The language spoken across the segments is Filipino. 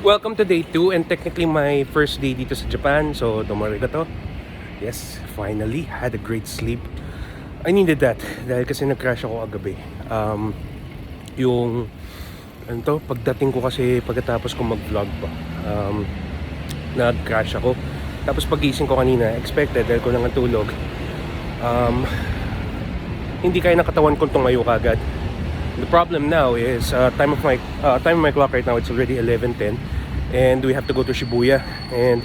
Welcome to day 2 and technically my first day dito sa Japan. So, tomorrow to. Yes, finally had a great sleep. I needed that dahil kasi nag-crash ako kagabi. Yung pagdating ko kasi pagkatapos ko mag-vlog pa. Nag-crash ako. Tapos pagising ko kanina, expected dahil ko lang tulog. Hindi kaya ng katawan kong tumayo kagad. The problem now is time of my clock right now, it's already 11:10 and we have to go to Shibuya, and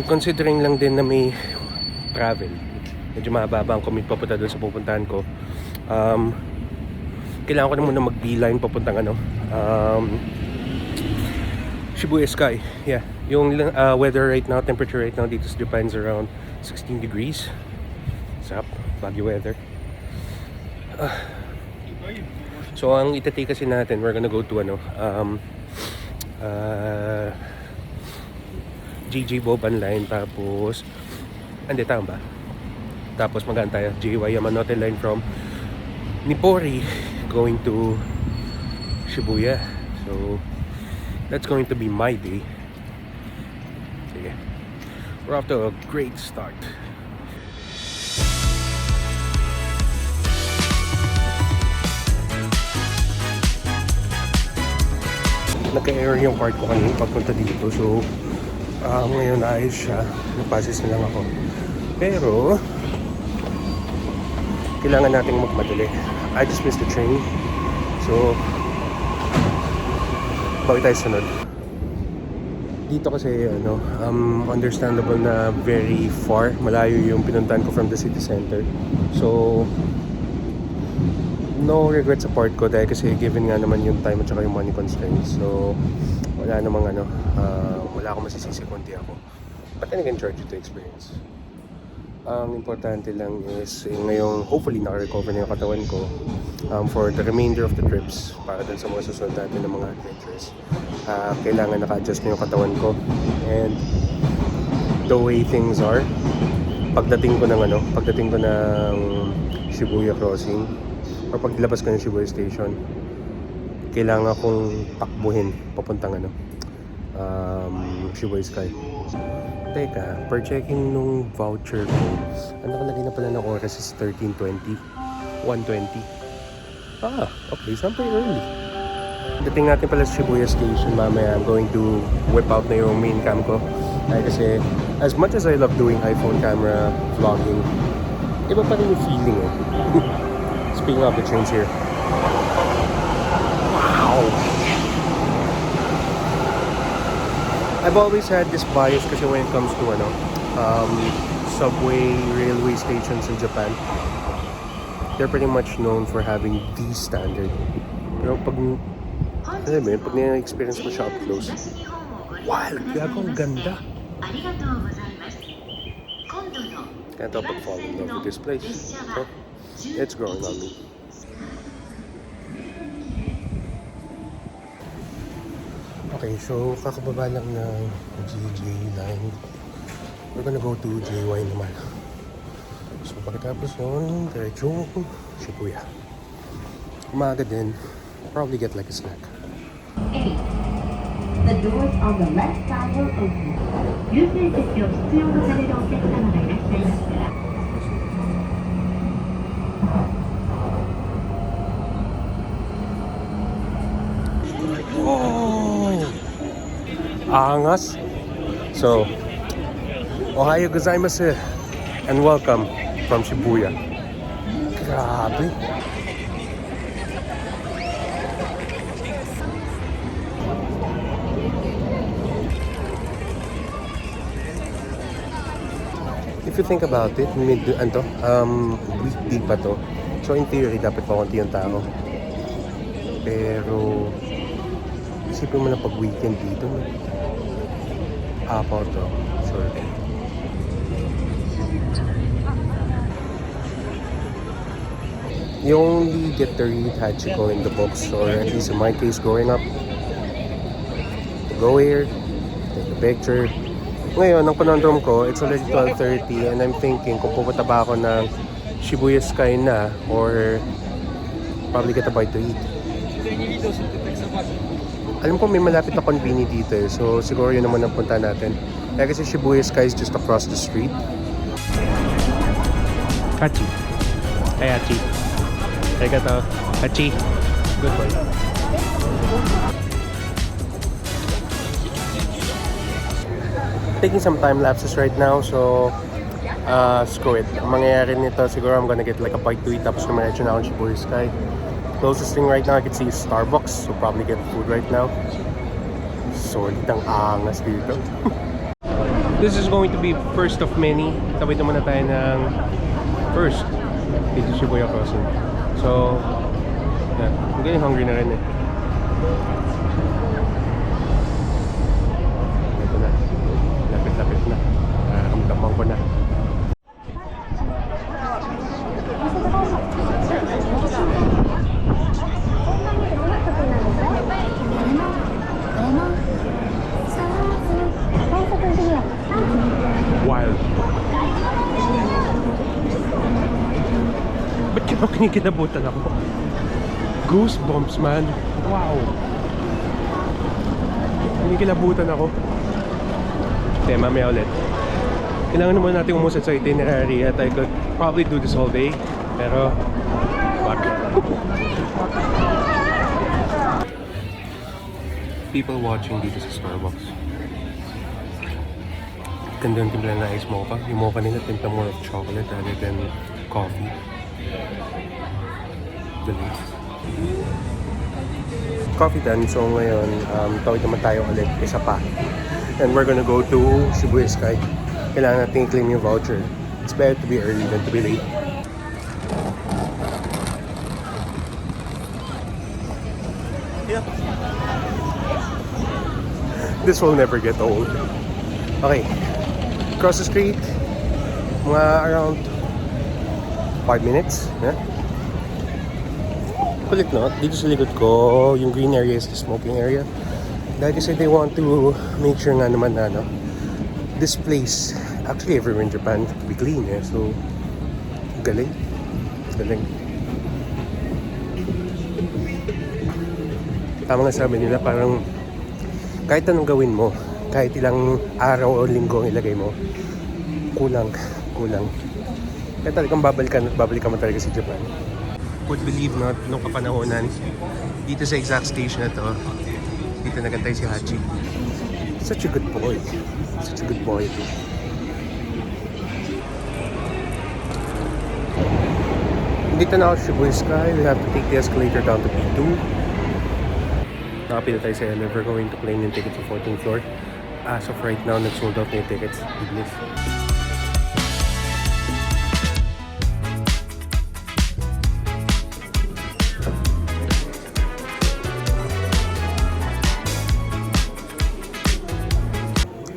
considering lang din na may travel, medyo mababa ang commute papunta doon sa pupuntahan ko. Kailangan ko na muna mag-beeline papuntang Shibuya Sky. Yeah, yung weather right now, temperature right now dito sa Japan is around 16 degrees. Sarap, bagyo weather. So ang itatake kasi natin, we're gonna go to JJ Boban line, tapos tama ba? Tapos magaan tayo JY Yamanote line from Nippori going to Shibuya. So that's going to be my day. Sige, we're off to a great start. Nagka-error yung card ko kanina pagpunta dito. So, ngayon ayos siya. Nagpasis na lang ako. Pero, kailangan nating magmadali. I just missed the train. So, bawi tayo sunod. Dito kasi, understandable na very far. Malayo yung pinuntahan ko from the city center. So, no regret sa part ko dahil kasi given nga naman yung time at saka yung money constraints. So wala namang wala akong masisisi kundi ako. But then again, charge it to experience. Ang importante lang is ngayong hopefully naka-recover na yung katawan ko for the remainder of the trips para dun sa mga susunod natin ng mga adventures. Kailangan naka-adjust na yung katawan ko, and the way things are, pagdating ko ng Shibuya crossing or paglabas ko ng Shibuya Station, kailangan kong takbuhin papuntang Shibuya Sky. Teka, per checking nung voucher ko, nakalagay na pala ng oras is 13:20, 1:20. Okay, so I'm pretty early. Dating natin pala sa Shibuya Station mamaya, I'm going to whip out na yung main cam ko. Kasi as much as I love doing iPhone camera vlogging, iba pa rin yung feeling Speaking of the trains here. Wow! I've always had this bias kasi when it comes to subway, railway stations in Japan, they're pretty much known for having the standard. Pero pag na-experience mo siya up close, wow! Gago, ang ganda! Can't help but fall in love with this place. So, it's growing on me. Okay, so kakababa lang ng JJ line. We're gonna go to JY naman. So pagkatapos nun, diretso Shibuya. Umaga din, probably get like a snack. 8. The doors on the left side will open. 優先席を必要とされるお客様がいらっしゃいますから。Angas. So, Ohayo gozaimasu and welcome from Shibuya. Grabe. If you think about it, weekday pa to. So in theory, dapat pakunti yung tao. Pero isipin mo na pag weekend dito, apaw to, sure. You only get to read Hachiko in the books, or at least in my case growing up. Go here, take a picture. Ngayon, ang conundrum ko, it's already 12:30 and I'm thinking kung pupunta ba ako ng Shibuya Sky na or probably get a bite to eat. Alam ko may malapit na konbini dito eh. So siguro yun naman ang punta natin. Kaya kasi Shibuya Sky is just across the street. Hachi. Hey Hachi. Arigato. Hachi. Good boy. Taking some time lapses right now, so screw it. Ang mangyayari nito, siguro I'm gonna get like a bite to eat tapos numaretso na ako Shibuya Sky. Closest thing right now I can see is Starbucks, so probably get food right now. Solid ang angas dito. This is going to be first of many. Tawid naman na tayo ng first dito Shibuya Crossing. So, yeah, I'm getting hungry na rin eh. Ito na. Lapit-lapit na. Nakakamdaman ko na. Wild. Ba't kinikilabutan ako? Goosebumps, man. Wow. Kinikilabutan ako. Okay, mamaya ulit. Kailangan naman natin umusad sa itinerary at I could probably do this all day. Pero, fuck. People watching dito sa Starbucks. Ganda yung timpla na ice mocha. Yung mocha nila timpla more of chocolate rather than coffee. Galing. Coffee done. So ngayon, tawid naman tayo ulit isa pa. And we're gonna go to Shibuya Sky. Kailangan natin i-claim yung voucher. It's better to be early than to be late. Yeah. This will never get old. Okay. Cross the street. Mga around 5 minutes. Yeah. Kulit no? Dito sa likod ko, yung green area is the smoking area. Dahil kasi they want to make sure nga naman na this place, actually everywhere in Japan, to be clean eh. So, galing. Galing. Tama nga sabi nila, parang kahit anong gawin mo, kahit ilang araw o linggo ang ilagay mo, kulang. Kaya talagang babalikan mo talaga sa Japan. Would believe not, nung kapanahonan, dito sa exact station na to, dito nagantay si Hachi. Such a good boy. Such a good boy. Dito na ako sa Shibuya Sky. We have to take the escalator down to P2. Nakapila tayo sa elevator. We're going to claim yung ticket sa 14th floor. As of right now, nag-sold out na yung tickets. Biglis.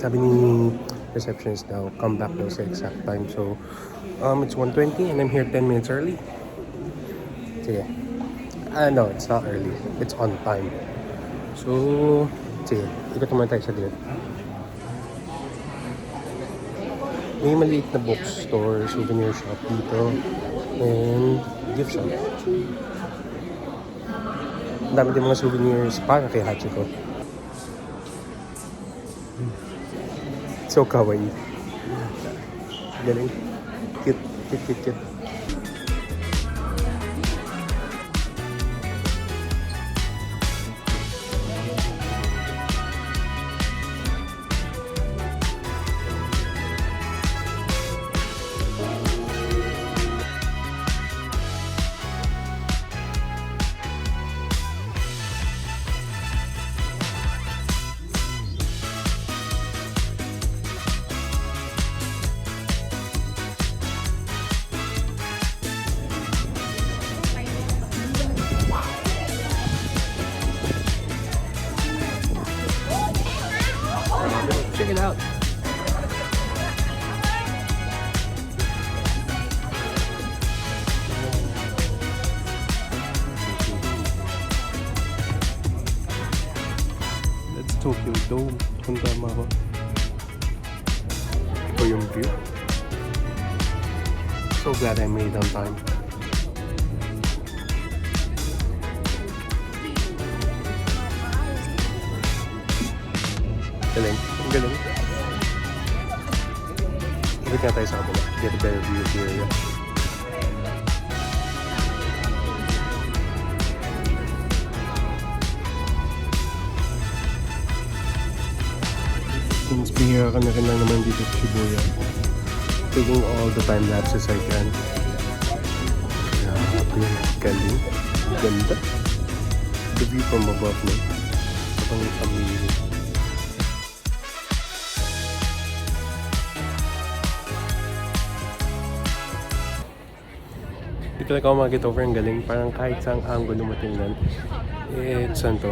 Sabi ni receptionist daw, come back daw sa exact time. So, it's 1:20 and I'm here 10 minutes early. Sige. No, it's not early. It's on time. So, sige. Ikot naman tayo sa glit. May maliit na bookstore, souvenir shop dito, and gift shop. Ang dami din mga souvenirs para kay Hachiko. So kawaii. Galing. Cute. Check it out. That's Tokyo Dome. Kung tama ko. Ito yung view. So glad I made it on time. Galing. Ang galing. Ikot nga tayo sa kabila. Get a better view of the area. Since bihira ka na rin lang naman dito sa Shibuya, taking all the time lapses I can. Grabe, galing. Ganda. The view from above, no? Ang amazing. Hindi talaga ako mag-get over ang galing. Parang kahit saang angle mo tingnan, it's ano to.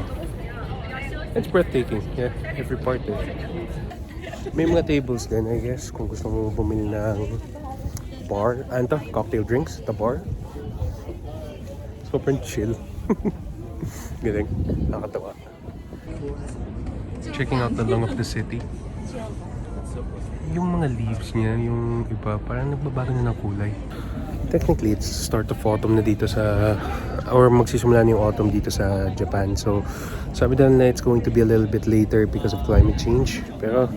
It's breathtaking. Yeah, every part eh. May mga tables din, I guess, kung gusto mo bumili ng bar. Ano to? Cocktail drinks, the bar. Super chill. Galing. Nakakatawa. Checking out the lung of the city. Yung mga leaves niya, yung iba, parang nagbabago na ng kulay. Technically, it's start of autumn na dito sa, or magsisimula na yung autumn dito sa Japan. So, sabi na it's going to be a little bit later because of climate change. Pero,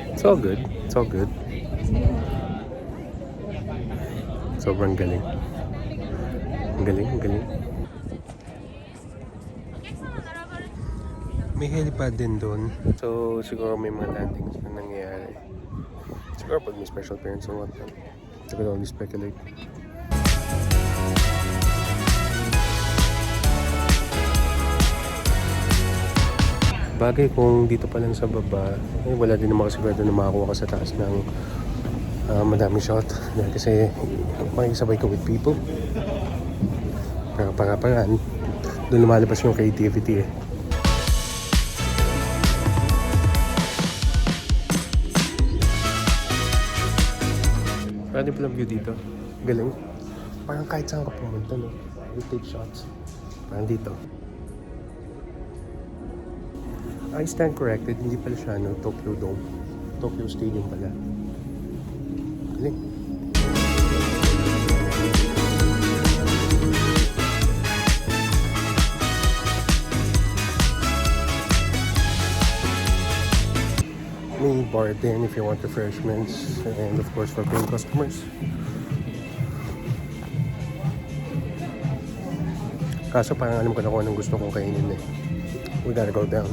it's all good. It's all good. Sobrang galing. Ang galing, ang galing. May helipad din doon. So, siguro may mga landings na nangyayari. Siguro pag may special appearance or whatnot. I could only speculate. Bagay kung dito pa lang sa baba, eh, wala din naman kasi pwede na makakuha ka sa taas ng madaming shot. Kasi makikisabay ka with people. Pero para-paraan, doon lumalabas yung creativity eh. Pwede pala view dito. Galing. Parang kahit saan ka pumunta, no? You take shots. Parang dito. I stand corrected. Hindi pala siya, no? Tokyo Dome. Tokyo Stadium pala. Galing. May bar din if you want refreshments, and of course for paying customers. Kaso parang alam ko na kung anong gusto kong kainin eh. We gotta go down.